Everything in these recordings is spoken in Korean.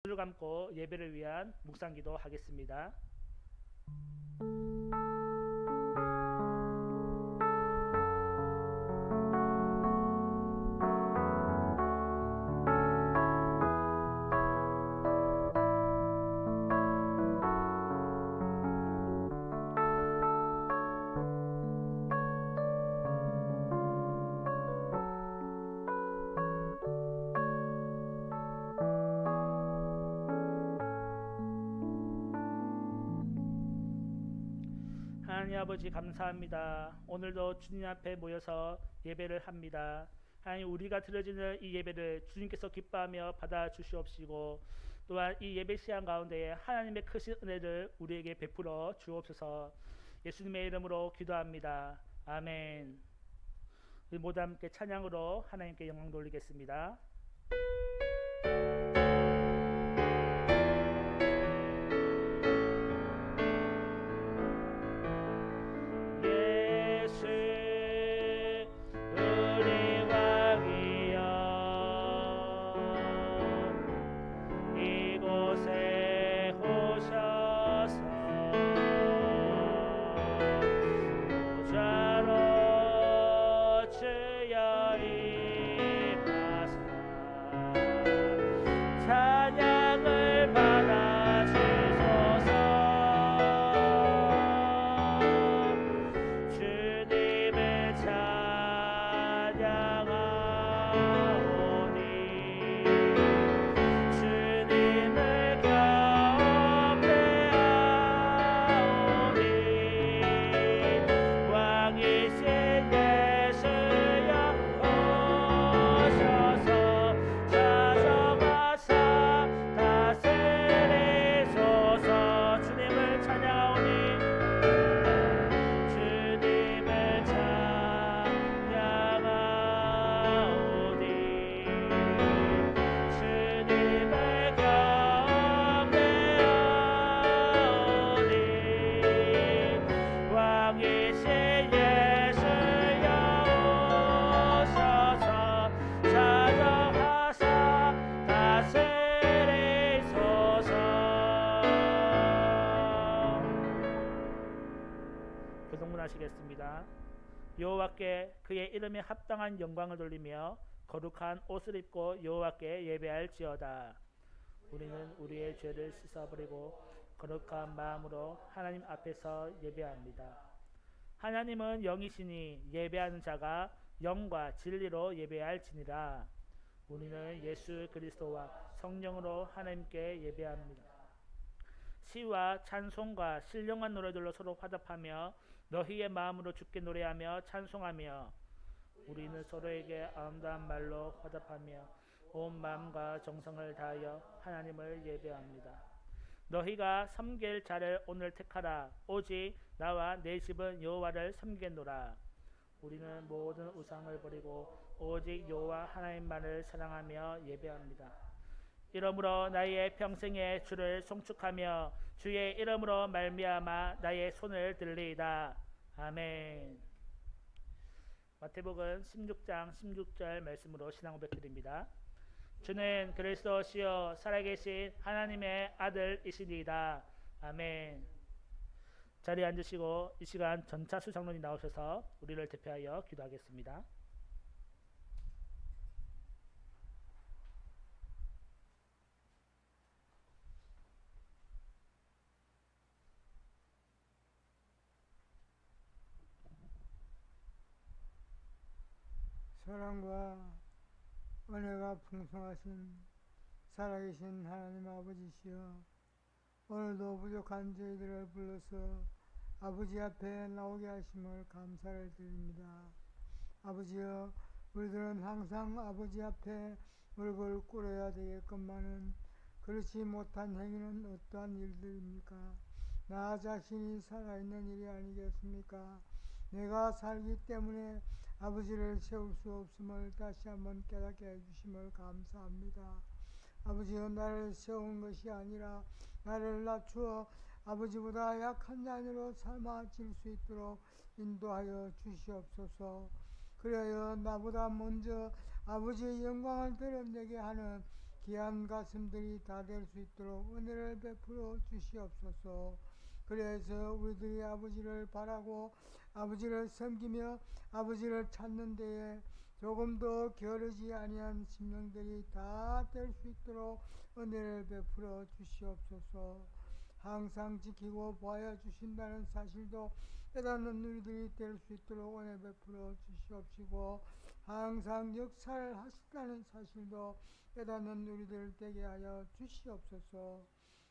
눈을 감고 예배를 위한 묵상기도 하겠습니다. 하나님 아버지 감사합니다. 오늘도 주님 앞에 모여서 예배를 합니다. 하나님, 우리가 드려지는 이 예배를 주님께서 기뻐하며 받아 주시옵시고, 또한 이 예배 시간 가운데에 하나님의 크신 은혜를 우리에게 베풀어 주옵소서. 예수님의 이름으로 기도합니다. 아멘. 우리 모두 함께 찬양으로 하나님께 영광 돌리겠습니다. 하시겠습니다. 여호와께 그의 이름에 합당한 영광을 돌리며 거룩한 옷을 입고 여호와께 예배할지어다. 우리는 우리의 죄를 씻어버리고 거룩한 마음으로 하나님 앞에서 예배합니다. 하나님은 영이시니 예배하는 자가 영과 진리로 예배할지니라. 우리는 예수 그리스도와 성령으로 하나님께 예배합니다. 시와 찬송과 신령한 노래들로 서로 화답하며 너희의 마음으로 주께 노래하며 찬송하며, 우리는 서로에게 아름다운 말로 화답하며 온 마음과 정성을 다하여 하나님을 예배합니다. 너희가 섬길 자를 오늘 택하라. 오직 나와 내 집은 여호와를 섬기겠노라. 우리는 모든 우상을 버리고 오직 여호와 하나님만을 사랑하며 예배합니다. 이러므로 나의 평생에 주를 송축하며 주의 이름으로 말미암아 나의 손을 들리이다. 아멘. 마태복음 16장 16절 말씀으로 신앙 고백드립니다. 주는 그리스도시요 살아계신 하나님의 아들이시니이다. 아멘. 자리에 앉으시고 이 시간 전차수 장로님 나오셔서 우리를 대표하여 기도하겠습니다. 사랑과 은혜가 풍성하신 살아계신 하나님 아버지시여, 오늘도 부족한 저희들을 불러서 아버지 앞에 나오게 하심을 감사를 드립니다. 아버지여, 우리들은 항상 아버지 앞에 얼굴 꿇어야 되겠건만은 그렇지 못한 행위는 어떠한 일들입니까? 나 자신이 살아있는 일이 아니겠습니까? 내가 살기 때문에 아버지를 세울 수 없음을 다시 한번 깨닫게 해주심을 감사합니다. 아버지여, 나를 세운 것이 아니라 나를 낮추어 아버지보다 약한 자녀로 삼아질 수 있도록 인도하여 주시옵소서. 그래야 나보다 먼저 아버지의 영광을 드러내게 하는 귀한 가슴들이 다 될 수 있도록 은혜를 베풀어 주시옵소서. 그래서 우리들이 아버지를 바라고 아버지를 섬기며 아버지를 찾는 데에 조금도 게으르지 아니한 심령들이 다 될 수 있도록 은혜를 베풀어 주시옵소서. 항상 지키고 보아 주신다는 사실도 깨닫는 우리들이 될 수 있도록 은혜 베풀어 주시옵시고, 항상 역사를 하신다는 사실도 깨닫는 우리들 되게 하여 주시옵소서.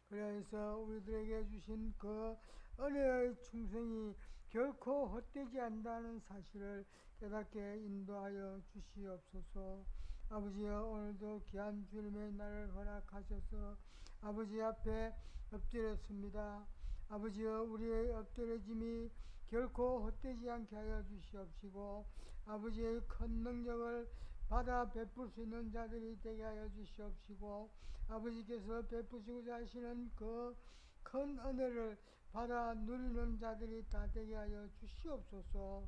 그래서 우리들에게 주신 그 은혜의 충성이 결코 헛되지 않는다는 사실을 깨닫게 인도하여 주시옵소서. 아버지여, 오늘도 귀한 주님의 날을 허락하셔서 아버지 앞에 엎드렸습니다. 아버지여, 우리의 엎드려짐이 결코 헛되지 않게 하여 주시옵시고, 아버지의 큰 능력을 받아 베풀 수 있는 자들이 되게 하여 주시옵시고, 아버지께서 베푸시고자 하시는 그 큰 은혜를 받아 누리는 자들이 다 되게 하여 주시옵소서.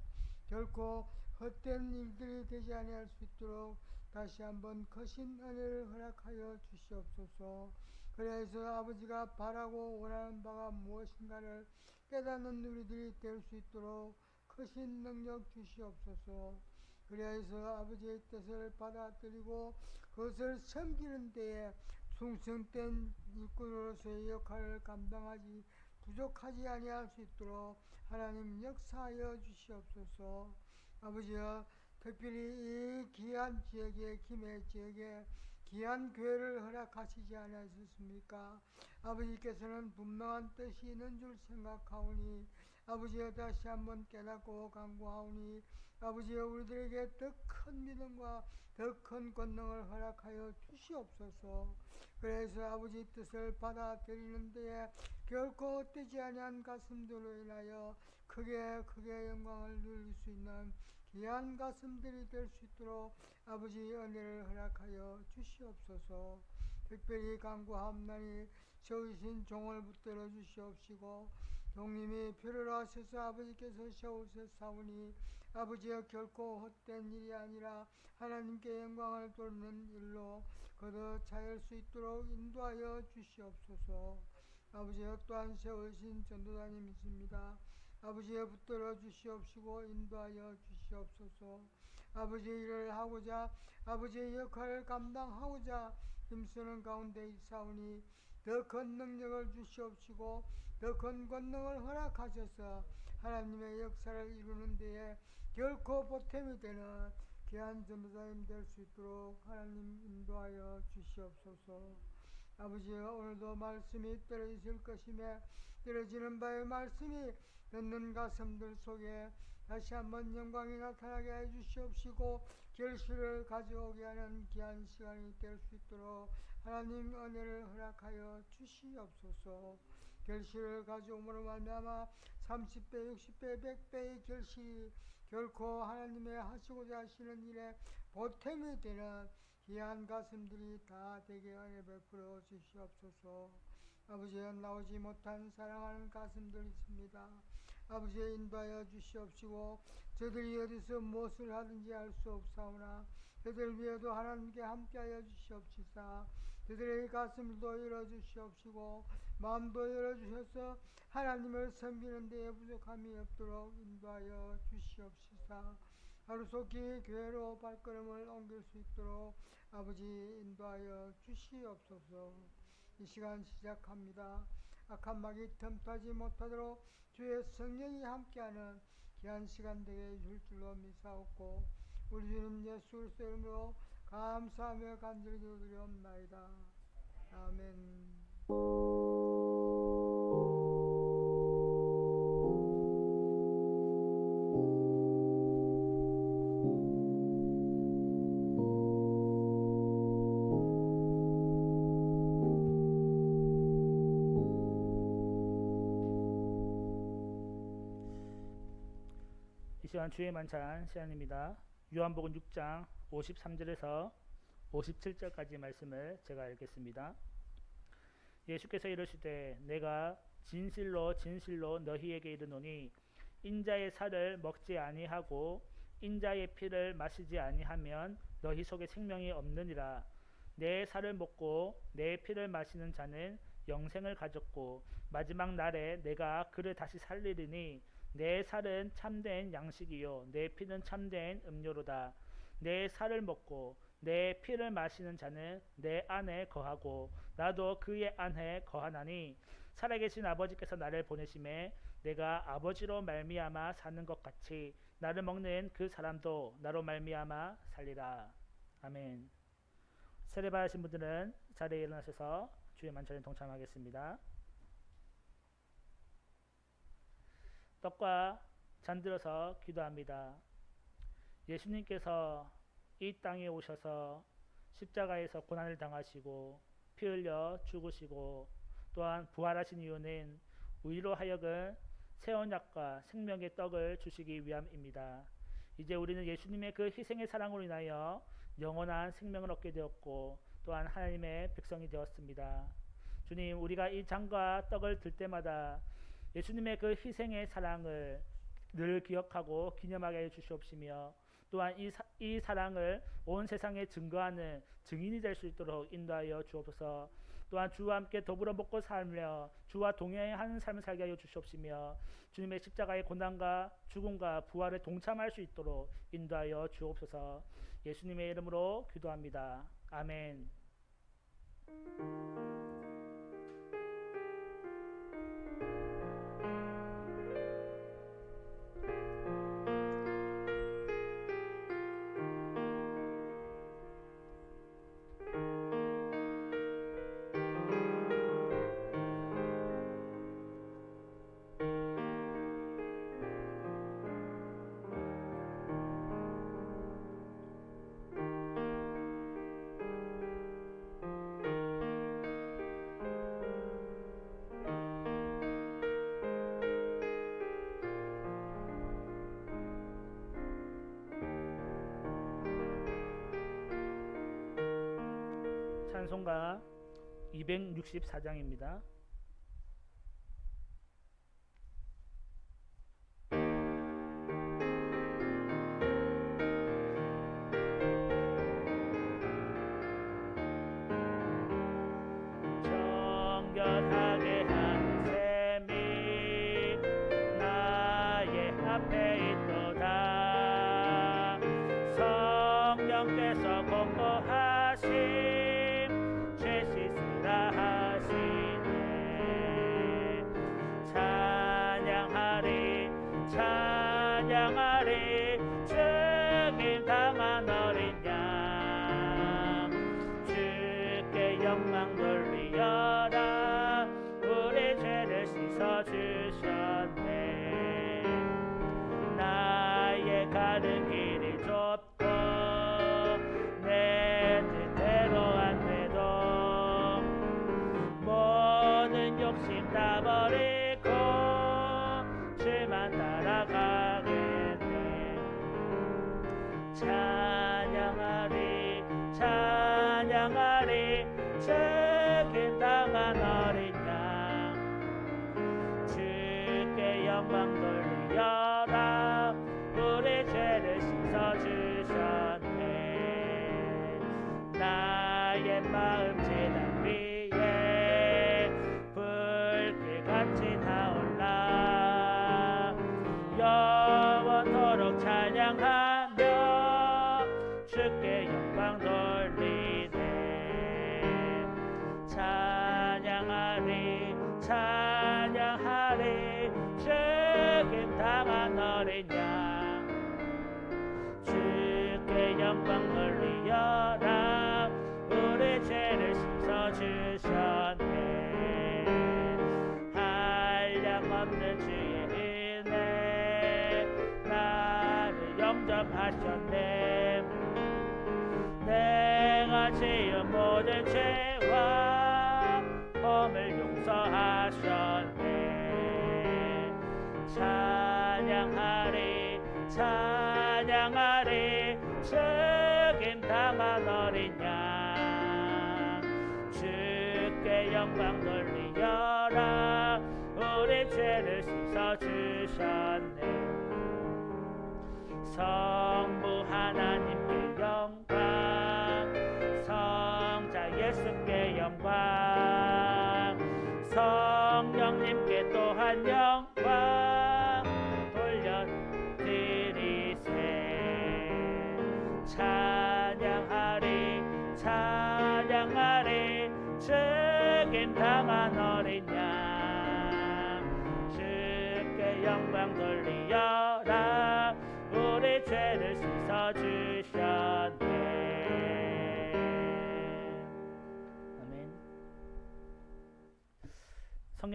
결코 헛된 일들이 되지 아니할 수 있도록 다시 한번 거신 은혜를 허락하여 주시옵소서. 그래서 아버지가 바라고 원하는 바가 무엇인가를 깨닫는 우리들이 될 수 있도록 거신 능력 주시옵소서. 그래서 아버지의 뜻을 받아들이고 그것을 섬기는 데에 충성된 일꾼으로서의 역할을 감당하지 부족하지 아니할 수 있도록 하나님 역사하여 주시옵소서. 아버지여, 특별히 이 귀한 지역에, 김해 지역에 귀한 교회를 허락하시지 않으셨습니까? 아버지께서는 분명한 뜻이 있는 줄 생각하오니, 아버지여, 다시 한번 깨닫고 간구하오니, 아버지여, 우리들에게 더 큰 믿음과 더 큰 권능을 허락하여 주시옵소서. 그래서 아버지 뜻을 받아들이는 데에 결코 헛되지 아니한 가슴들로 인하여 크게 영광을 누릴 수 있는 귀한 가슴들이 될 수 있도록 아버지 은혜를 허락하여 주시옵소서. 특별히 간구하옵나니 세우신 종을 붙들어 주시옵시고, 종님이 필요로 하셔서 아버지께서 세우셨사오니 아버지여, 결코 헛된 일이 아니라 하나님께 영광을 돌리는 일로 거듭 차일 수 있도록 인도하여 주시옵소서. 아버지여, 또한 세우신 전도사님이십니다. 아버지여, 붙들어 주시옵시고 인도하여 주시옵소서. 아버지의 일을 하고자, 아버지의 역할을 감당하고자 힘쓰는 가운데 있사오니 더 큰 능력을 주시옵시고 더 큰 권능을 허락하셔서 하나님의 역사를 이루는 데에 결코 보탬이 되는 귀한 전도사님 될 수 있도록 하나님 인도하여 주시옵소서. 아버지여, 오늘도 말씀이 떨어질 것이며 떨어지는 바의 말씀이 듣는 가슴들 속에 다시 한번 영광이 나타나게 해 주시옵시고 결실을 가져오게 하는 귀한 시간이 될 수 있도록 하나님 은혜를 허락하여 주시옵소서. 결실을 가져옴으로 말미암아 30배, 60배, 100배의 결실이 결코 하나님의 하시고자 하시는 일에 보탬이 되는 귀한 가슴들이 다 되게 은혜 베풀어 주시옵소서. 아버지여, 나오지 못한 사랑하는 가슴들 있습니다. 아버지여, 인도하여 주시옵시고 저들이 어디서 무엇을 하든지 알 수 없사오나 저들 위에도 하나님께 함께하여 주시옵시사. 저들의 가슴도 열어주시옵시고 마음도 열어주셔서 하나님을 섬기는 데에 부족함이 없도록 인도하여 주시옵시사. 하루속히 교회로 발걸음을 옮길 수 있도록 아버지 인도하여 주시옵소서. 이 시간 시작합니다. 악한 마귀 틈타지 못하도록 주의 성령이 함께하는 귀한 시간 되게 해줄 줄로 믿사옵고 우리 주님 예수 그리스도의 이름으로 감사하며 간절히 기도드리옵나이다. 아멘. 이 시간 주의 만찬 시간입니다. 요한복음 6장 53절에서 57절까지 말씀을 제가 읽겠습니다. 예수께서 이르시되 내가 진실로 진실로 너희에게 이르노니 인자의 살을 먹지 아니하고 인자의 피를 마시지 아니하면 너희 속에 생명이 없느니라. 내 살을 먹고 내 피를 마시는 자는 영생을 가졌고 마지막 날에 내가 그를 다시 살리리니 내 살은 참된 양식이요 내 피는 참된 음료로다. 내 살을 먹고 내 피를 마시는 자는 내 안에 거하고 나도 그의 안에 거하나니 살아계신 아버지께서 나를 보내심에 내가 아버지로 말미암아 사는 것 같이 나를 먹는 그 사람도 나로 말미암아 살리라. 아멘. 세례 받으신 분들은 자리에 일어나셔서 주의 만찬에 동참하겠습니다. 떡과 잔 들어서 기도합니다. 예수님께서 이 땅에 오셔서 십자가에서 고난을 당하시고 피 흘려 죽으시고 또한 부활하신 이유는 우리로 하여금 새 언약과 생명의 떡을 주시기 위함입니다. 이제 우리는 예수님의 그 희생의 사랑으로 인하여 영원한 생명을 얻게 되었고 또한 하나님의 백성이 되었습니다. 주님, 우리가 이 잔과 떡을 들 때마다 예수님의 그 희생의 사랑을 늘 기억하고 기념하게 해 주시옵시며 또한 이 사랑을 온 세상에 증거하는 증인이 될 수 있도록 인도하여 주옵소서. 또한 주와 함께 더불어 먹고 살며 주와 동행하는 삶을 살게 하여 주시옵시며 주님의 십자가의 고난과 죽음과 부활에 동참할 수 있도록 인도하여 주옵소서. 예수님의 이름으로 기도합니다. 아멘. 찬송가 264장입니다. 정결하게 한 셈이 나의 앞에 있도다. 성령께서 공고하신 찬양하리 주님 당한 어린 양 주께 영광 돌리어라. 우리 죄를 씻어주셨네. 나의 가는 길이 좁고 내 뜻대로 안 돼도 모든 욕심 다 버리고 주만 따라가겠네. 찬양하리 찬양하리 죽임 당한 어린 양 주께 영광 돌리어라. 우리 죄를 씻어주셨네. 나의 마음 제단 위에 불길같이 타올라. 영원토록 찬양하며 주께 영광 돌리네. 찬양하리 찬양하리 죽임 당한 어린 양 주께 영광 돌리어라. 우리 죄를 씻어주셨네. 한량없는 주의 은혜 나를 영접하셨네. 내가 지은 모든 죄와 범을 용서하셨네. 찬양하리 찬양하리 죽임 당한 어린 양 주께 영광 돌리어라. 우리 죄를 씻어주셨네. 성부 하나님께 영광, 성자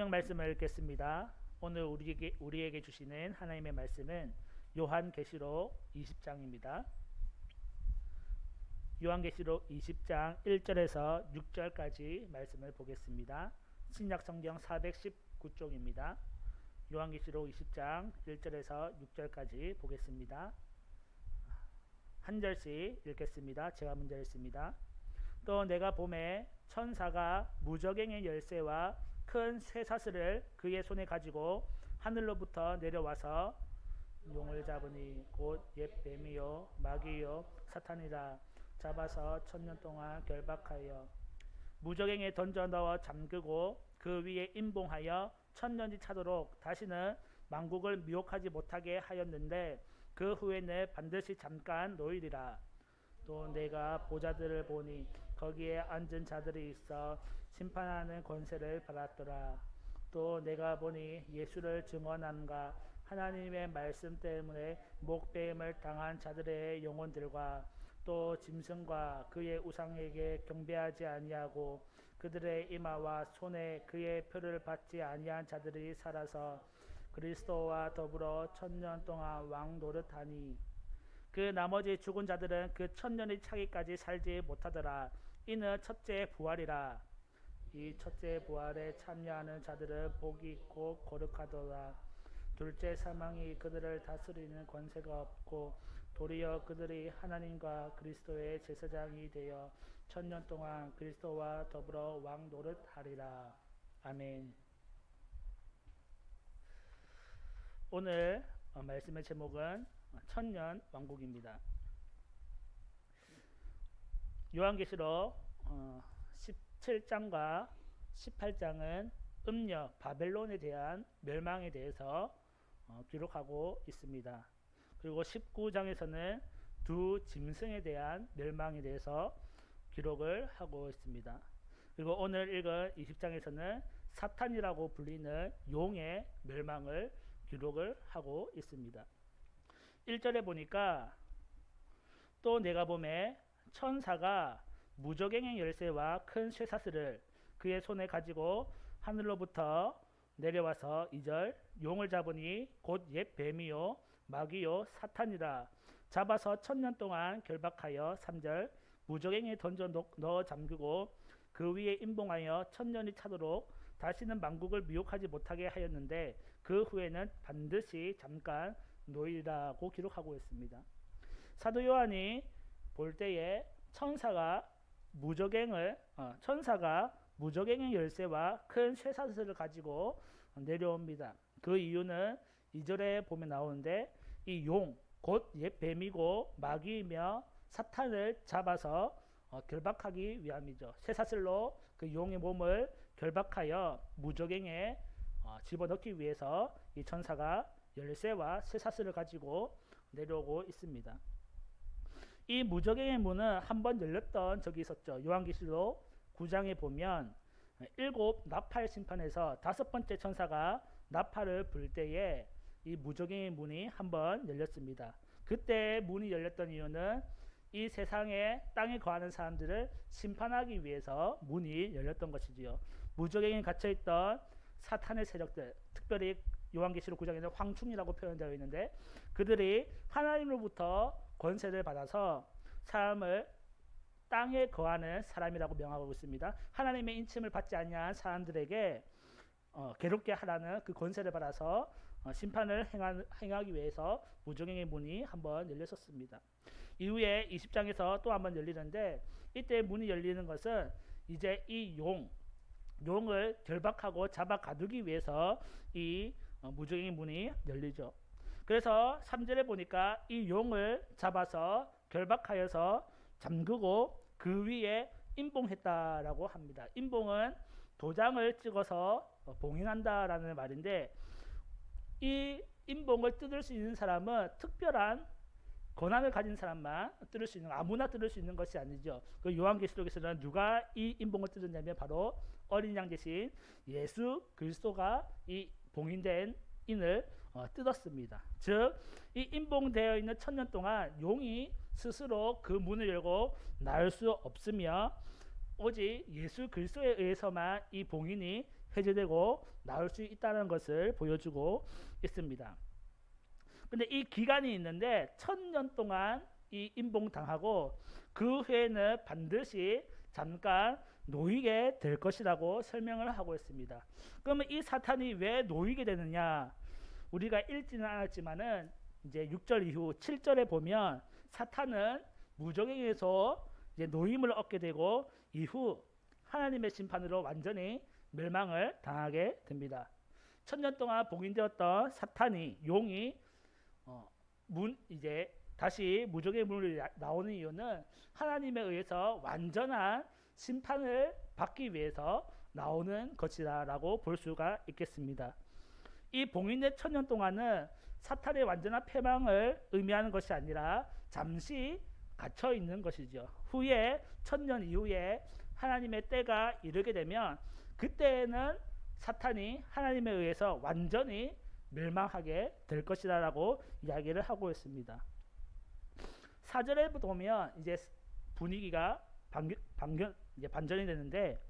성경 말씀을 읽겠습니다. 오늘 우리에게 주시는 하나님의 말씀은 요한계시록 20장입니다. 요한계시록 20장 1절에서 6절까지 말씀을 보겠습니다. 신약성경 419쪽입니다. 요한계시록 20장 1절에서 6절까지 보겠습니다. 한 절씩 읽겠습니다. 제가 먼저 읽습니다. 또 내가 보매 천사가 무저갱의 열쇠와 큰 쇠사슬을 그의 손에 가지고 하늘로부터 내려와서 용을 잡으니 곧 옛 뱀이요 마귀요 사탄이라 잡아서 1000년 동안 결박하여 무저갱에 던져 넣어 잠그고 그 위에 임봉하여 1000년이 차도록 다시는 만국을 미혹하지 못하게 하였는데 그 후에는 반드시 잠깐 놓이리라. 또 내가 보좌들을 보니 거기에 앉은 자들이 있어 심판하는 권세를 받았더라. 또 내가 보니 예수를 증언함과 하나님의 말씀 때문에 목배임을 당한 자들의 영혼들과 또 짐승과 그의 우상에게 경배하지 아니하고 그들의 이마와 손에 그의 표를 받지 아니한 자들이 살아서 그리스도와 더불어 1000년 동안 왕 노릇하니 그 나머지 죽은 자들은 그 1000년이 차기까지 살지 못하더라. 이는 첫째 부활이라. 이 첫째 부활에 참여하는 자들은 복이 있고 거룩하더라. 둘째 사망이 그들을 다스리는 권세가 없고 도리어 그들이 하나님과 그리스도의 제사장이 되어 1000년 동안 그리스도와 더불어 왕 노릇하리라. 아멘. 오늘 말씀의 제목은 천년 왕국입니다. 요한계시록 17장과 18장은 음력 바벨론에 대한 멸망에 대해서 기록하고 있습니다. 그리고 19장에서는 두 짐승에 대한 멸망에 대해서 기록을 하고 있습니다. 그리고 오늘 읽은 20장에서는 사탄이라고 불리는 용의 멸망을 기록을 하고 있습니다. 1절에 보니까 또 내가 보매 천사가 무저갱의 열쇠와 큰 쇠사슬을 그의 손에 가지고 하늘로부터 내려와서 2절 용을 잡으니 곧 옛 뱀이요 마귀요 사탄이라 잡아서 1000년 동안 결박하여 3절 무저갱에 던져 넣어 잠그고 그 위에 임봉하여 1000년이 차도록 다시는 만국을 미혹하지 못하게 하였는데 그 후에는 반드시 잠깐 놓이라고 기록하고 있습니다. 사도 요한이 볼 때에 천사가 무저갱의 열쇠와 큰 쇠사슬을 가지고 내려옵니다. 그 이유는 2절에 보면 나오는데 이 용, 곧 옛 뱀이고 마귀이며 사탄을 잡아서 결박하기 위함이죠. 쇠사슬로 그 용의 몸을 결박하여 무저갱에 집어넣기 위해서 이 천사가 열쇠와 쇠사슬을 가지고 내려오고 있습니다. 이 무저갱의 문은 한번 열렸던 적이 있었죠. 요한계시록 9장에 보면 7 나팔 심판에서 5번째 천사가 나팔을 불 때에 이 무저갱의 문이 한번 열렸습니다. 그때 문이 열렸던 이유는 이 세상에 땅에 거하는 사람들을 심판하기 위해서 문이 열렸던 것이지요. 무저갱에 갇혀있던 사탄의 세력들, 특별히 요한계시록 9장에는 황충이라고 표현되어 있는데 그들이 하나님으로부터 권세를 받아서 사람을 땅에 거하는 사람이라고 명하고 있습니다. 하나님의 인침을 받지 아니한 사람들에게 괴롭게 하라는 그 권세를 받아서 심판을 행하기 위해서 무저갱의 문이 한번 열렸었습니다. 이후에 20장에서 또 한번 열리는데 이때 문이 열리는 것은 이제 이 용을 결박하고 잡아 가두기 위해서 이 무저갱의 문이 열리죠. 그래서 3절에 보니까 이 용을 잡아서 결박하여서 잠그고 그 위에 임봉했다라고 합니다. 임봉은 도장을 찍어서 봉인한다라는 말인데 이 임봉을 뜯을 수 있는 사람은 특별한 권한을 가진 사람만 뜯을 수 있는, 아무나 뜯을 수 있는 것이 아니죠. 그 요한계시록에서는 누가 이 임봉을 뜯었냐면 바로 어린 양 대신 예수 그리스도가 이 봉인된 인을 뜯었습니다. 즉 이 임봉되어 있는 1000년 동안 용이 스스로 그 문을 열고 나올 수 없으며 오직 예수 그리스도에 의해서만 이 봉인이 해제되고 나올 수 있다는 것을 보여주고 있습니다. 근데 이 기간이 있는데 1000년 동안 이 임봉당하고 그 후에는 반드시 잠깐 놓이게 될 것이라고 설명을 하고 있습니다. 그러면 이 사탄이 왜 놓이게 되느냐? 우리가 읽지는 않았지만은 이제 6절 이후 7절에 보면 사탄은 무적행에서 이제 노임을 얻게 되고 이후 하나님의 심판으로 완전히 멸망을 당하게 됩니다. 1000년 동안 봉인되었던 사탄이 용이 이제 다시 무적의 문을 나오는 이유는 하나님에 의해서 완전한 심판을 받기 위해서 나오는 것이라고 볼 수가 있겠습니다. 이 봉인된 1000년 동안은 사탄의 완전한 패망을 의미하는 것이 아니라 잠시 갇혀 있는 것이죠. 후에 1000년 이후에 하나님의 때가 이르게 되면 그때에는 사탄이 하나님에 의해서 완전히 멸망하게 될 것이라고 이야기를 하고 있습니다. 4절에 보면 이제 분위기가 반전이 되는데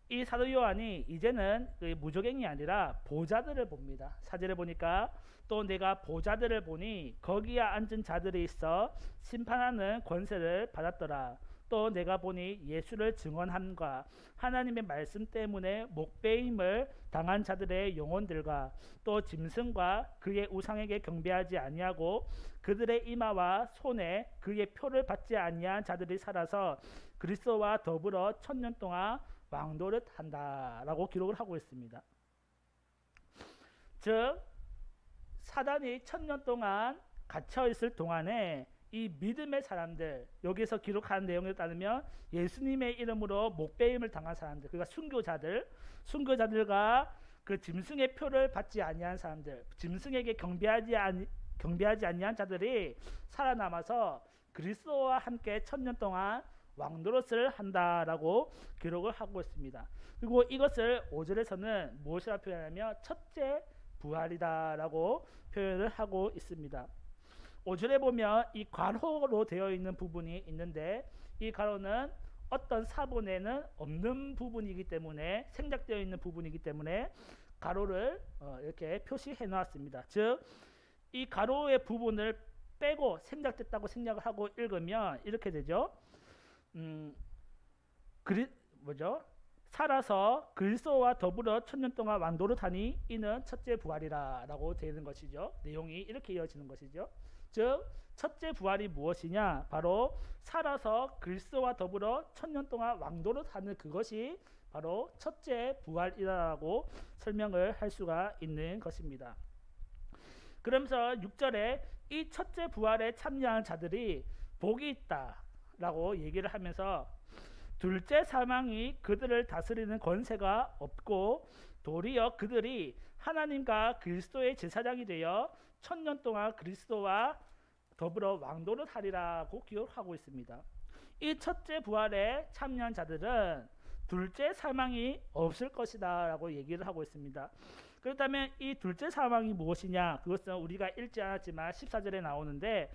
이 사도 요한이 이제는 무적행이 아니라 보좌들을 봅니다. 4절에 보니까 또 내가 보좌들을 보니 거기에 앉은 자들이 있어 심판하는 권세를 받았더라. 또 내가 보니 예수를 증언함과 하나님의 말씀 때문에 목배임을 당한 자들의 영혼들과 또 짐승과 그의 우상에게 경배하지 아니하고 그들의 이마와 손에 그의 표를 받지 아니한 자들이 살아서 그리스도와 더불어 1000년 동안 왕노릇 한다라고 기록을 하고 있습니다. 즉 사단이 1000년 동안 갇혀 있을 동안에 이 믿음의 사람들, 여기서 기록한 내용에 따르면 예수님의 이름으로 목배임을 당한 사람들, 그러니까 순교자들과 그 짐승의 표를 받지 아니한 사람들, 짐승에게 경배하지 아니한 자들이 살아남아서 그리스도와 함께 1000년 동안 왕노릇을 한다라고 기록을 하고 있습니다. 그리고 이것을 5절에서는 무엇이라 표현하냐면 첫째 부활이다라고 표현을 하고 있습니다. 5절에 보면 이 괄호로 되어 있는 부분이 있는데 이 괄호는 어떤 사본에는 없는 부분이기 때문에 생략되어 있는 부분이기 때문에 괄호를 이렇게 표시해 놓았습니다. 즉 이 괄호의 부분을 빼고 생략됐다고 생략을 하고 읽으면 이렇게 되죠. 살아서 그리스도와 더불어 1000년 동안 왕노릇하니 이는 첫째 부활이라라고 되는 것이죠. 내용이 이렇게 이어지는 것이죠. 즉 첫째 부활이 무엇이냐? 바로 살아서 그리스도와 더불어 1000년 동안 왕노릇하는 그것이 바로 첫째 부활이라고 설명을 할 수가 있는 것입니다. 그러면서 6절에 이 첫째 부활에 참여한 자들이 복이 있다라고 얘기를 하면서 둘째 사망이 그들을 다스리는 권세가 없고 도리어 그들이 하나님과 그리스도의 제사장이 되어 1000년 동안 그리스도와 더불어 왕노릇하리라고 기록하고 있습니다. 이 첫째 부활에 참여한 자들은 둘째 사망이 없을 것이다 라고 얘기를 하고 있습니다. 그렇다면 이 둘째 사망이 무엇이냐? 그것은 우리가 읽지 않았지만 14절에 나오는데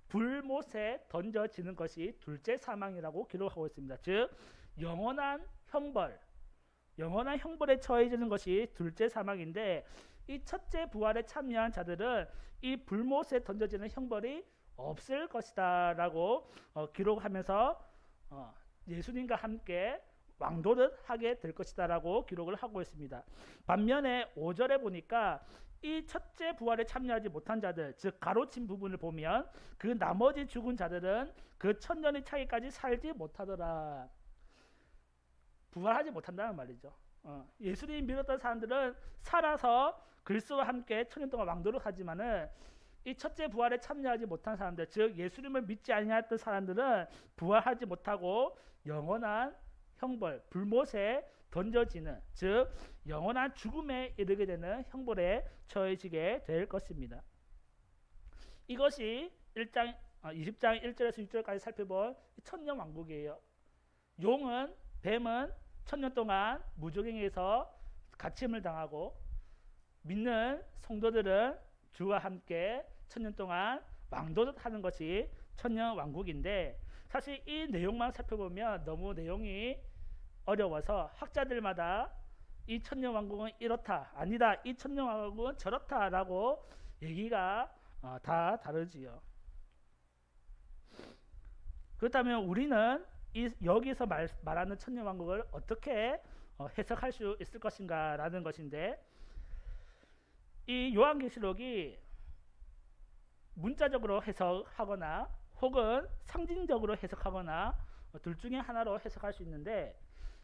불못에 던져지는 것이 둘째 사망이라고 기록하고 있습니다. 즉 영원한 형벌에 처해지는 것이 둘째 사망인데 이 첫째 부활에 참여한 자들은 이 불못에 던져지는 형벌이 없을 것이다 라고 기록하면서 예수님과 함께 왕노릇 하게 될 것이다 라고 기록을 하고 있습니다. 반면에 5절에 보니까 이 첫째 부활에 참여하지 못한 자들, 즉 가로친 부분을 보면 그 나머지 죽은 자들은 그 1000년의 차이까지 살지 못하더라. 부활하지 못한다는 말이죠. 예수님 믿었던 사람들은 살아서 그리스도와 함께 1000년 동안 왕노릇 하지만은 이 첫째 부활에 참여하지 못한 사람들, 즉 예수님을 믿지 아니했던 사람들은 부활하지 못하고 영원한 형벌, 불못에 던져지는, 즉 영원한 죽음에 이르게 되는 형벌에 처해지게 될 것입니다. 이것이 20장 1절에서 6절까지 살펴본 천년 왕국이에요. 용은, 뱀은 1000년 동안 무적행에서 갇힘을 당하고 믿는 성도들은 주와 함께 1000년 동안 왕노릇하는 것이 천년 왕국인데 사실 이 내용만 살펴보면 너무 내용이 어려워서 학자들마다 이 천년 왕국은 이렇다, 아니다, 이 천년 왕국은 저렇다라고 얘기가 다 다르지요. 그렇다면 우리는 여기서 말하는 천년 왕국을 어떻게 해석할 수 있을 것인가라는 것인데, 이 요한계시록이 문자적으로 해석하거나 혹은 상징적으로 해석하거나 둘 중에 하나로 해석할 수 있는데,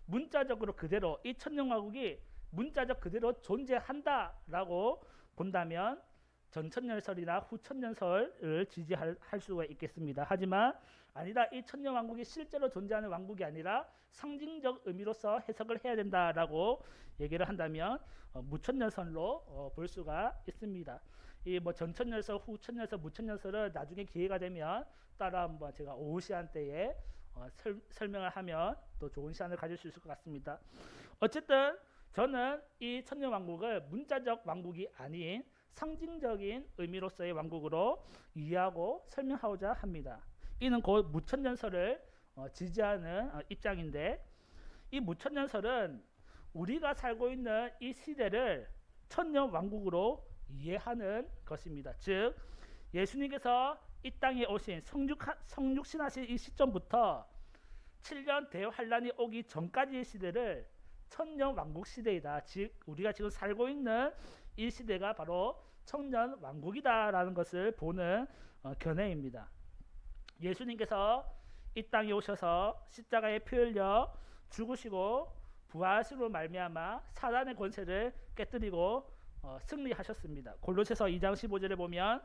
문자적으로 그대로 이 천년왕국이 문자적 그대로 존재한다라고 본다면 전천년설이나 후천년설을 지지할 수가 있겠습니다. 하지만 아니다, 이 천년왕국이 실제로 존재하는 왕국이 아니라 상징적 의미로서 해석을 해야 된다라고 얘기를 한다면 무천년설로 볼 수가 있습니다. 이 뭐 전천년설, 후천년설, 무천년설은 나중에 기회가 되면 따라 한번 제가 오후 시간 때에 설명을 하면 또 좋은 시간을 가질 수 있을 것 같습니다. 어쨌든 저는 이 천년왕국을 문자적 왕국이 아닌 상징적인 의미로서의 왕국으로 이해하고 설명하고자 합니다. 이는 곧 무천년설을 지지하는 입장인데, 이 무천년설은 우리가 살고 있는 이 시대를 천년왕국으로 이해하는 것입니다. 즉 예수님께서 이 땅에 오신 성육신하신 이 시점부터 7년 대환란이 오기 전까지의 시대를 천년왕국 시대이다. 즉 우리가 지금 살고 있는 이 시대가 바로 천년왕국이다라는 것을 보는 견해입니다. 예수님께서 이 땅에 오셔서 십자가에 피 흘려 죽으시고 부활하심으로 말미암아 사단의 권세를 깨뜨리고 승리하셨습니다. 골로새서 2장 15절에 보면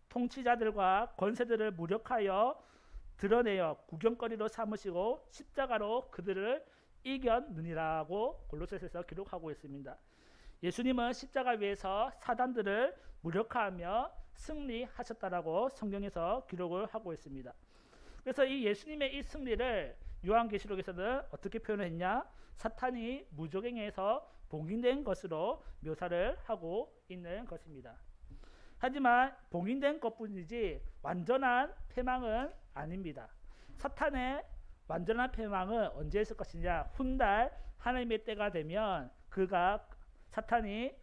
통치자들과 권세들을 무력하여 드러내어 구경거리로 삼으시고 십자가로 그들을 이겼느니라고 골로새서에서 기록하고 있습니다. 예수님은 십자가 위에서 사단들을 무력화하며 승리하셨다라고 성경에서 기록을 하고 있습니다. 그래서 이 예수님의 이 승리를 요한계시록에서는 어떻게 표현했냐? 사탄이 무적행에서 봉인된 것으로 묘사를 하고 있는 것입니다. 하지만 봉인된 것뿐이지 완전한 패망은 아닙니다. 사탄의 완전한 패망은 언제 있을 것이냐? 훗날 하나님의 때가 되면 사탄이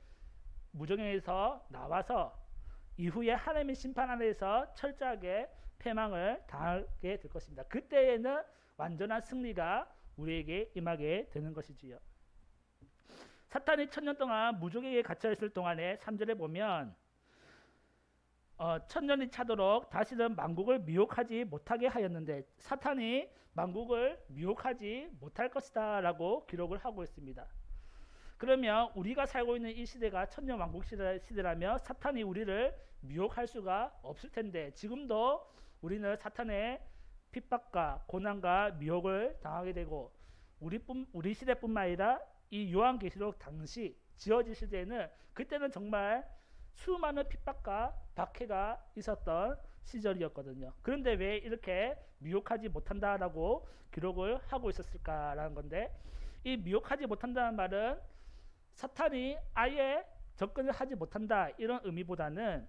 무정행에서 나와서 이후에 하나님의 심판 안에서 철저하게 패망을 당하게 될 것입니다. 그때에는 완전한 승리가 우리에게 임하게 되는 것이지요. 사탄이 1000년 동안 무적에게 갇혀 있을 동안에 3절에 보면 1000년이 차도록 다시는 만국을 미혹하지 못하게 하였는데 사탄이 만국을 미혹하지 못할 것이다 라고 기록을 하고 있습니다. 그러면 우리가 살고 있는 이 시대가 천년 왕국 시대라면 사탄이 우리를 미혹할 수가 없을 텐데, 지금도 우리는 사탄의 핍박과 고난과 미혹을 당하게 되고, 우리 시대뿐만 아니라 이 요한계시록 당시 지어질 시대에는 그때는 정말 수많은 핍박과 박해가 있었던 시절이었거든요. 그런데 왜 이렇게 미혹하지 못한다라고 기록을 하고 있었을까라는 건데, 이 미혹하지 못한다는 말은 사탄이 아예 접근을 하지 못한다 이런 의미보다는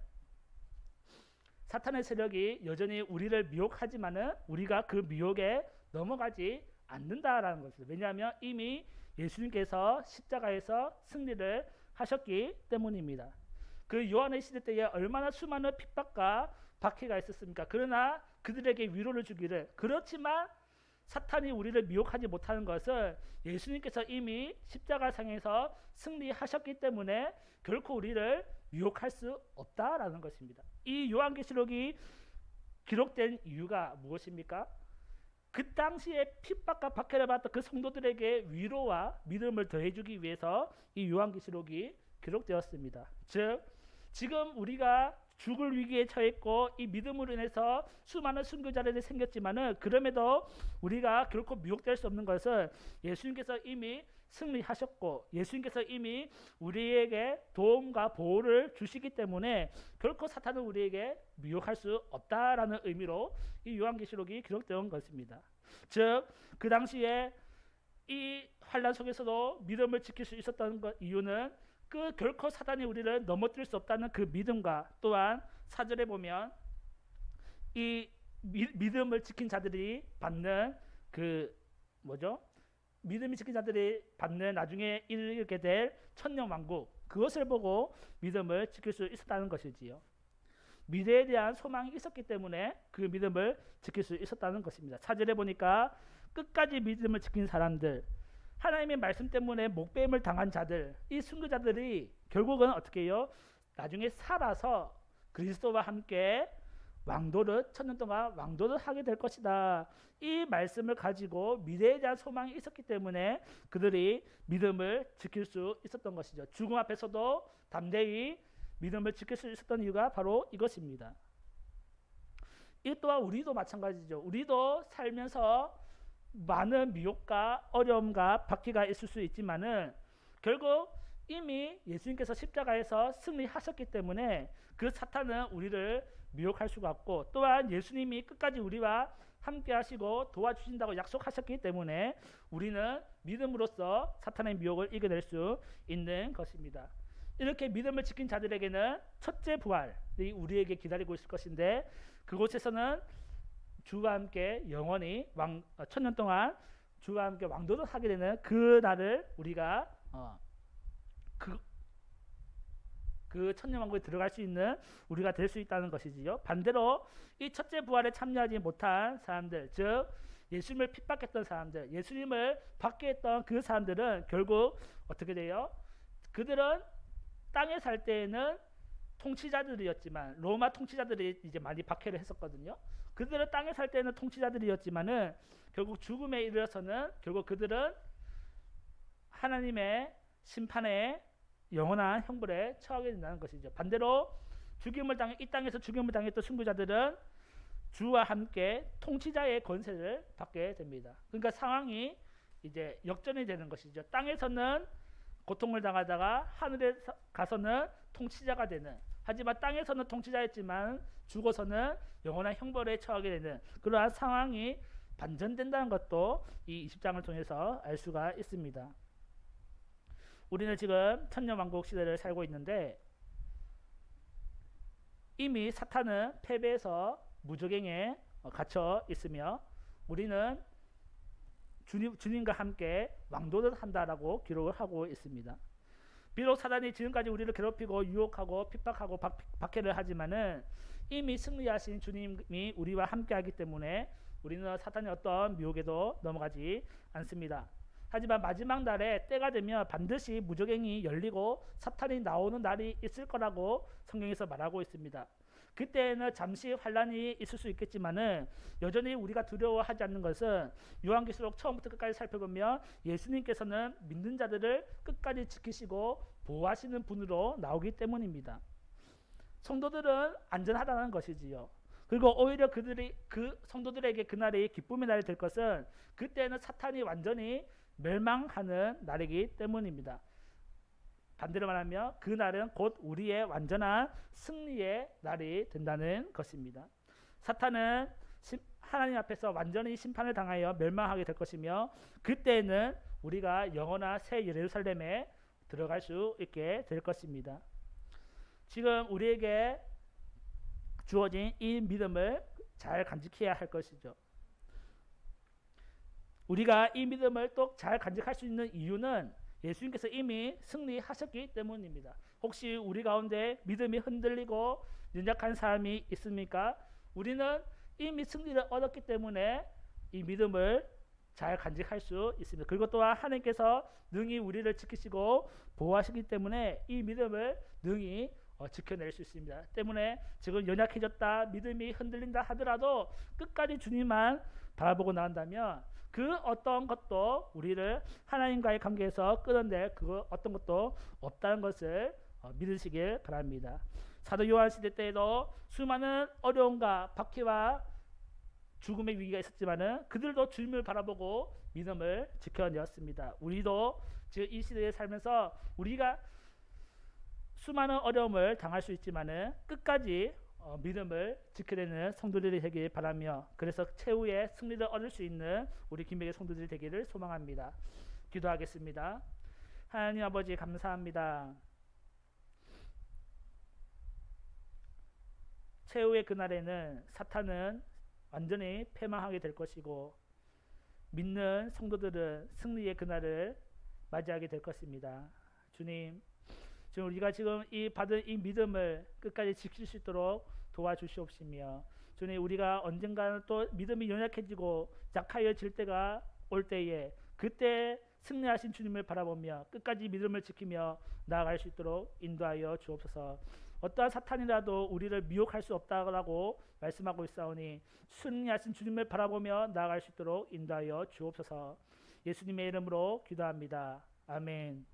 사탄의 세력이 여전히 우리를 미혹하지만은 우리가 그 미혹에 넘어가지 않는다라는 것이죠. 왜냐하면 이미 예수님께서 십자가에서 승리를 하셨기 때문입니다. 그 요한의 시대 때에 얼마나 수많은 핍박과 박해가 있었습니까? 그러나 그들에게 위로를 주기를, 그렇지만 사탄이 우리를 미혹하지 못하는 것은 예수님께서 이미 십자가상에서 승리하셨기 때문에 결코 우리를 유혹할 수 없다라는 것입니다. 이 요한계시록이 기록된 이유가 무엇입니까? 그 당시에 핍박과 박해를 받았던 그 성도들에게 위로와 믿음을 더해주기 위해서 이 요한계시록이 기록되었습니다. 즉 지금 우리가 죽을 위기에 처했고 이 믿음으로 인해서 수많은 순교자들이 생겼지만은 그럼에도 우리가 결코 미혹될 수 없는 것은 예수님께서 이미 승리하셨고 예수님께서 이미 우리에게 도움과 보호를 주시기 때문에 결코 사탄은 우리에게 미혹할 수 없다라는 의미로 이 요한계시록이 기록되어 것입니다. 즉 그 당시에 이 환란 속에서도 믿음을 지킬 수 있었던 이유는 그 결코 사단이 우리를 넘어뜨릴 수 없다는 그 믿음과, 또한 4절에 보면 이 믿음을 지킨 자들이 받는 그 믿음이 지킨 자들이 받는 나중에 이르게 될 천년 왕국, 그것을 보고 믿음을 지킬 수 있었다는 것이지요. 미래에 대한 소망이 있었기 때문에 그 믿음을 지킬 수 있었다는 것입니다. 4절에 보니까 끝까지 믿음을 지킨 사람들, 하나님의 말씀 때문에 목배임을 당한 자들, 이 순교자들이 결국은 어떻게 해요? 나중에 살아서 그리스도와 함께 왕도를 천년 동안 왕도를 하게 될 것이다. 이 말씀을 가지고 미래에 대한 소망이 있었기 때문에 그들이 믿음을 지킬 수 있었던 것이죠. 죽음 앞에서도 담대히 믿음을 지킬 수 있었던 이유가 바로 이것입니다. 이 또한 우리도 마찬가지죠. 우리도 살면서 많은 미혹과 어려움과 박해가 있을 수 있지만은 결국 이미 예수님께서 십자가에서 승리하셨기 때문에 그 사탄은 우리를 미혹할 수가 없고, 또한 예수님이 끝까지 우리와 함께 하시고 도와주신다고 약속하셨기 때문에 우리는 믿음으로써 사탄의 미혹을 이겨낼 수 있는 것입니다. 이렇게 믿음을 지킨 자들에게는 첫째 부활이 우리에게 기다리고 있을 것인데, 그곳에서는 주와 함께 영원히 천년 동안 주와 함께 왕도를 하게 되는 그 날을 우리가 그 천년왕국에 들어갈 수 있는 우리가 될 수 있다는 것이지요. 반대로 이 첫째 부활에 참여하지 못한 사람들, 즉 예수님을 핍박했던 사람들, 예수님을 받게 했던 그 사람들은 결국 어떻게 돼요? 그들은 땅에 살 때에는 통치자들이었지만, 로마 통치자들이 이제 많이 박해를 했었거든요. 그들은 땅에 살 때는 통치자들이었지만은 결국 죽음에 이르러서는 결국 그들은 하나님의 심판에 영원한 형벌에 처하게 된다는 것이죠. 반대로 이 땅에서 죽임을 당했던 순교자들은 주와 함께 통치자의 권세를 받게 됩니다. 그러니까 상황이 이제 역전이 되는 것이죠. 땅에서는 고통을 당하다가 하늘에 가서는 통치자가 되는, 하지만 땅에서는 통치자였지만 죽어서는 영원한 형벌에 처하게 되는 그러한 상황이 반전된다는 것도 이 20장을 통해서 알 수가 있습니다. 우리는 지금 천년왕국 시대를 살고 있는데 이미 사탄은 패배해서 무저갱에 갇혀 있으며 우리는 주님과 함께 왕도를 한다라고 기록을 하고 있습니다. 비록 사단이 지금까지 우리를 괴롭히고 유혹하고 핍박하고 박해를 하지만은 이미 승리하신 주님이 우리와 함께하기 때문에 우리는 사탄의 어떤 미혹에도 넘어가지 않습니다. 하지만 마지막 날에 때가 되면 반드시 무저갱이 열리고 사탄이 나오는 날이 있을 거라고 성경에서 말하고 있습니다. 그때는 잠시 환란이 있을 수 있겠지만은 여전히 우리가 두려워하지 않는 것은 요한계시록 처음부터 끝까지 살펴보면 예수님께서는 믿는 자들을 끝까지 지키시고 보호하시는 분으로 나오기 때문입니다. 성도들은 안전하다는 것이지요. 그리고 오히려 그 성도들에게 그날이 기쁨의 날이 될 것은 그때는 사탄이 완전히 멸망하는 날이기 때문입니다. 반대로 말하면 그 날은 곧 우리의 완전한 승리의 날이 된다는 것입니다. 사탄은 하나님 앞에서 완전히 심판을 당하여 멸망하게 될 것이며 그때는 우리가 영원한 새 예루살렘에 들어갈 수 있게 될 것입니다. 지금 우리에게 주어진 이 믿음을 잘 간직해야 할 것이죠. 우리가 이 믿음을 또 잘 간직할 수 있는 이유는 예수님께서 이미 승리하셨기 때문입니다. 혹시 우리 가운데 믿음이 흔들리고 연약한 사람이 있습니까? 우리는 이미 승리를 얻었기 때문에 이 믿음을 잘 간직할 수 있습니다. 그리고 또한 하나님께서 능히 우리를 지키시고 보호하시기 때문에 이 믿음을 능히 지켜낼 수 있습니다. 때문에 지금 연약해졌다, 믿음이 흔들린다 하더라도 끝까지 주님만 바라보고 나온다면 그 어떤 것도 우리를 하나님과의 관계에서 끊어낼 그 어떤 것도 없다는 것을 믿으시길 바랍니다. 사도 요한 시대 때에도 수많은 어려움과 박해와 죽음의 위기가 있었지만은 그들도 주님을 바라보고 믿음을 지켜내었습니다. 우리도 지금 이 시대에 살면서 우리가 수많은 어려움을 당할 수 있지만은 끝까지 믿음을 지켜내는 성도들이 되길 바라며, 그래서 최후의 승리를 얻을 수 있는 우리 김백의 성도들이 되기를 소망합니다. 기도하겠습니다. 하나님 아버지 감사합니다. 최후의 그날에는 사탄은 완전히 패망하게 될 것이고 믿는 성도들은 승리의 그날을 맞이하게 될 것입니다. 주님, 지금 우리가 지금 이 받은 이 믿음을 끝까지 지킬 수 있도록 도와주시옵시며, 주님, 우리가 언젠가는 또 믿음이 연약해지고 약하여질 때가 올 때에 그때 승리하신 주님을 바라보며 끝까지 믿음을 지키며 나아갈 수 있도록 인도하여 주옵소서. 어떠한 사탄이라도 우리를 미혹할 수 없다고 말씀하고 있사오니 승리하신 주님을 바라보며 나아갈 수 있도록 인도하여 주옵소서. 예수님의 이름으로 기도합니다. 아멘.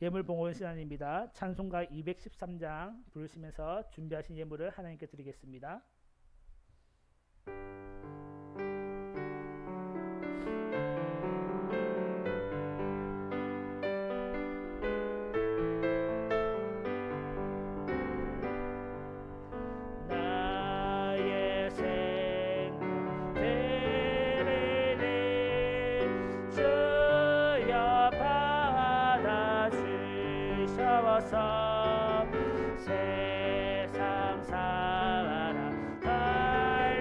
예물 봉헌 시간입니다. 찬송가 213장 부르시면서 준비하신 예물을 하나님께 드리겠습니다. 세상 살아갈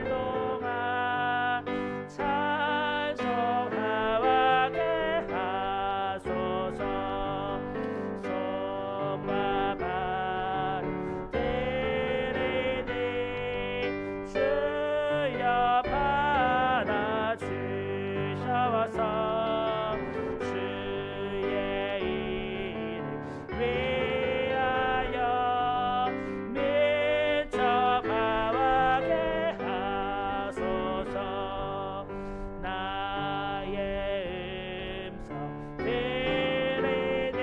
동안 찬송하게 하소서. 손과 발을 들이니 주여 받아주셔서 주의 이름 위하여 민족하게 하소서. 나의 음성 들으니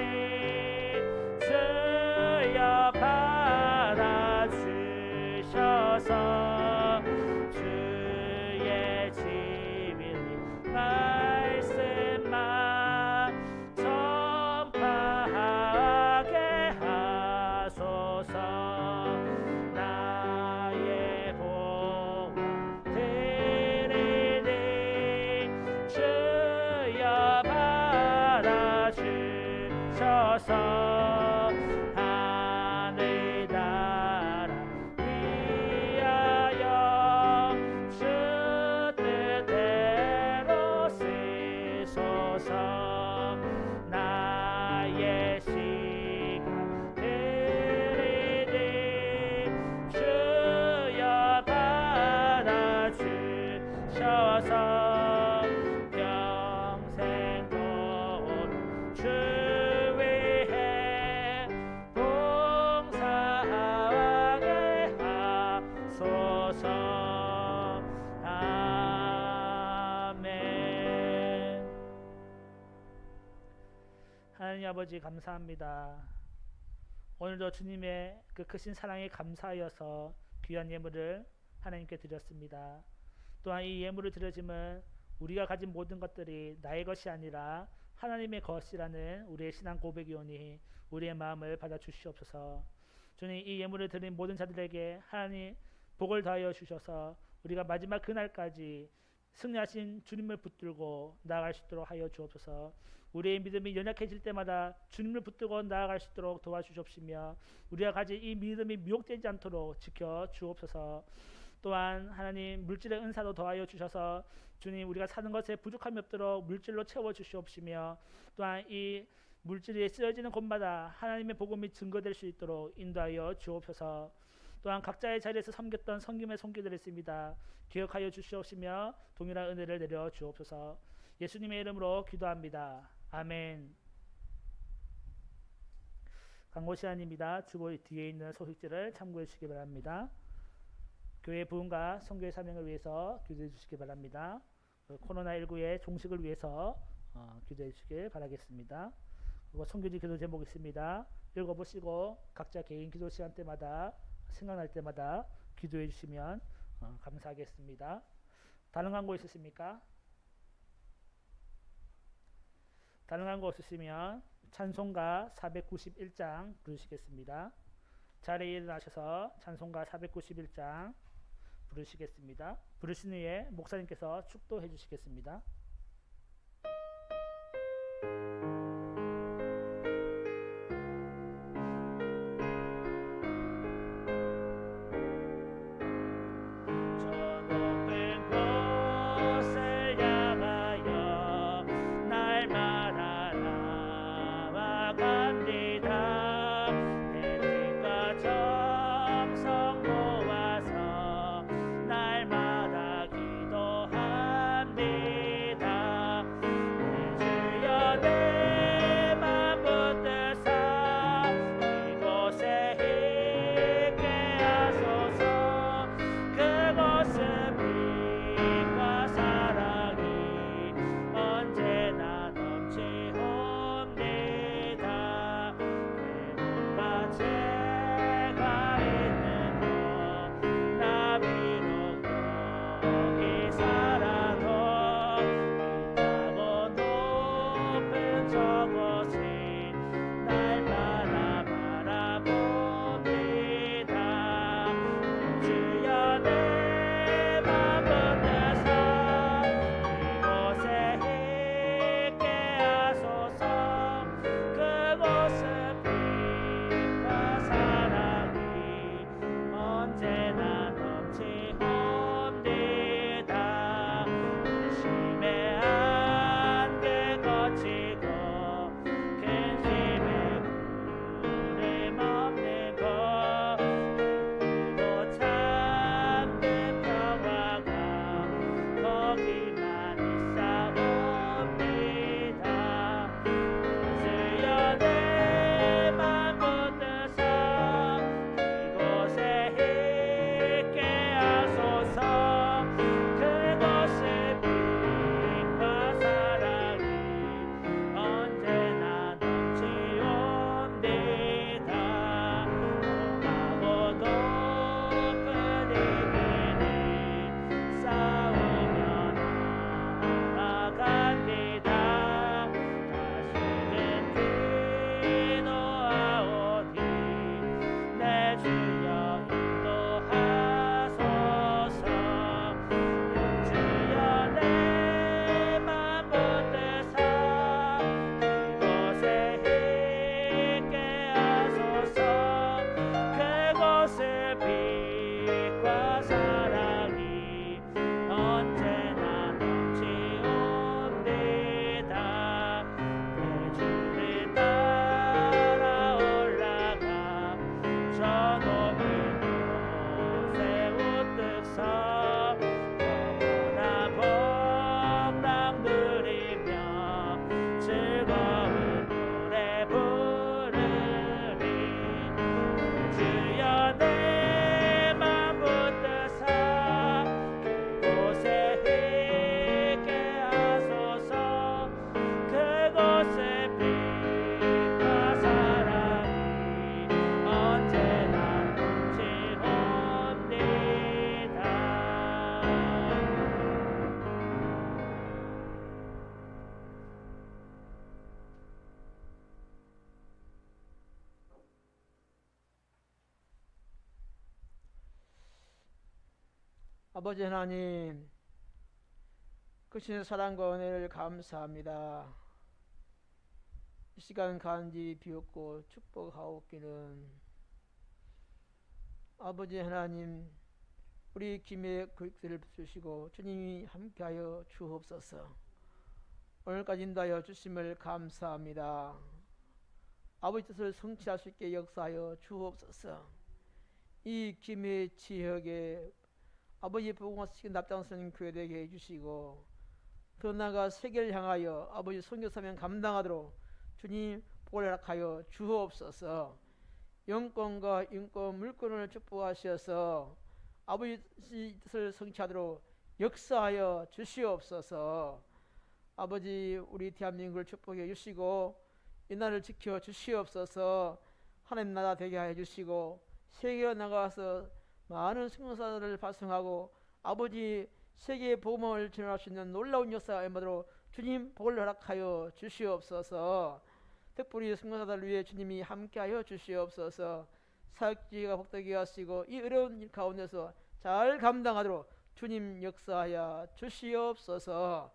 주여 받아주셔서 주의 진리 말씀만 전파하게 하소서. 나의 복음 들으니 주여 받아주셔서 하늘나라 위하여 주 뜻대로 쓰소서. 나의 시간 들으니 주여 받아주셔서 평생도록 주 위해 봉사하게 하소서. 아멘. 하나님 아버지, 감사합니다. 오늘도 주님의 그 크신 사랑에 감사하여서 귀한 예물을 하나님께 드렸습니다. 또한 이 예물을 드려짐은 우리가 가진 모든 것들이 나의 것이 아니라 하나님의 것이라는 우리의 신앙 고백이오니 우리의 마음을 받아주시옵소서. 주님, 이 예물을 드린 모든 자들에게 하나님 복을 더하여 주셔서 우리가 마지막 그날까지 승리하신 주님을 붙들고 나아갈 수 있도록 하여 주옵소서. 우리의 믿음이 연약해질 때마다 주님을 붙들고 나아갈 수 있도록 도와주시옵시며 우리가 가진 이 믿음이 미혹되지 않도록 지켜 주옵소서. 또한 하나님, 물질의 은사도 더하여 주셔서 주님, 우리가 사는 것에 부족함이 없도록 물질로 채워 주시옵시며 또한 이 물질이 쓰여지는 곳마다 하나님의 복음이 증거될 수 있도록 인도하여 주옵소서. 또한 각자의 자리에서 섬겼던 섬김의 손길들을 있습니다. 기억하여 주시옵시며 동일한 은혜를 내려 주옵소서. 예수님의 이름으로 기도합니다. 아멘. 광고 시간입니다. 주보 뒤에 있는 소식지를 참고해 주시기 바랍니다. 교회 부흥과 선교의 사명을 위해서 기도해 주시기 바랍니다. 코로나19의 종식을 위해서 기도해 주시길 바라겠습니다. 그리고 선교지 기도 제목 있습니다. 읽어보시고 각자 개인 기도 시간 때마다 생각날 때마다 기도해 주시면 감사하겠습니다. 다른 광고 있으십니까? 다른 광고 없으시면 찬송가 491장 부르시겠습니다. 자리에 일어나셔서 찬송가 491장 부르시겠습니다. 부르신 후에 목사님께서 축도해 주시겠습니다. 아버지 하나님, 크신 사랑과 은혜를 감사합니다. 이 시간 간절히 비웃고 축복하옵기는 아버지 하나님, 우리 김해 교육들을 주시고 주님이 함께하여 주옵소서. 오늘까지 인도하여 주심을 감사합니다. 아버지 뜻을 성취할 수 있게 역사하여 주옵소서. 이 김해 지역에 아버지 복음화시킨 납작스러운 교회 되게 해주시고, 더 나아가 세계를 향하여 아버지 선교 사명 감당하도록 주님 복을 허락하여 주옵소서. 영권과 인권, 물권을 축복하셔서 아버지 뜻을 성취하도록 역사하여 주시옵소서. 아버지, 우리 대한민국을 축복해 주시고 이 나라를 지켜 주시옵소서. 하나님 나라 되게 해 주시고 세계로 나가서 많은 승무사들을 발송하고 아버지 세계의 복음을 전할 수 있는 놀라운 역사가 임하도록 주님 복을 허락하여 주시옵소서. 특별히 승무사들을 위해 주님이 함께하여 주시옵소서. 사역지가 복되게 하시고 이 어려운 일 가운데서 잘 감당하도록 주님 역사하여 주시옵소서.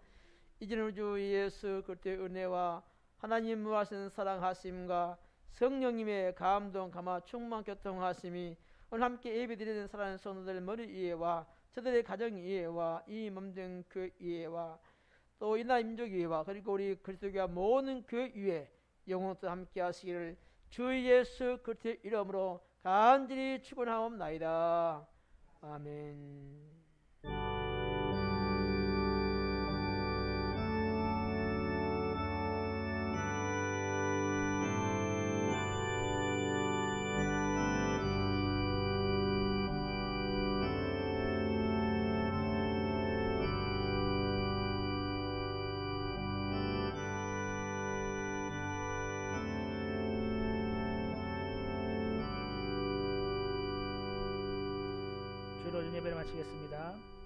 이제는 주 예수 그리스도의 은혜와 하나님 무하신 사랑하심과 성령님의 감동 감화 충만 교통하심이 오늘 함께 예배드리는 사랑하는 성도들 머리 위에와 저들의 가정 위에와 이 몸된 교회 위에와 또 이 나라 민족 위에와 그리고 우리 그리스도교와 모든 교회 위에 영원토록 함께 하시기를 주 예수 그리스도의 이름으로 간절히 축원하옵나이다. 아멘. 주로 예배를 마치겠습니다.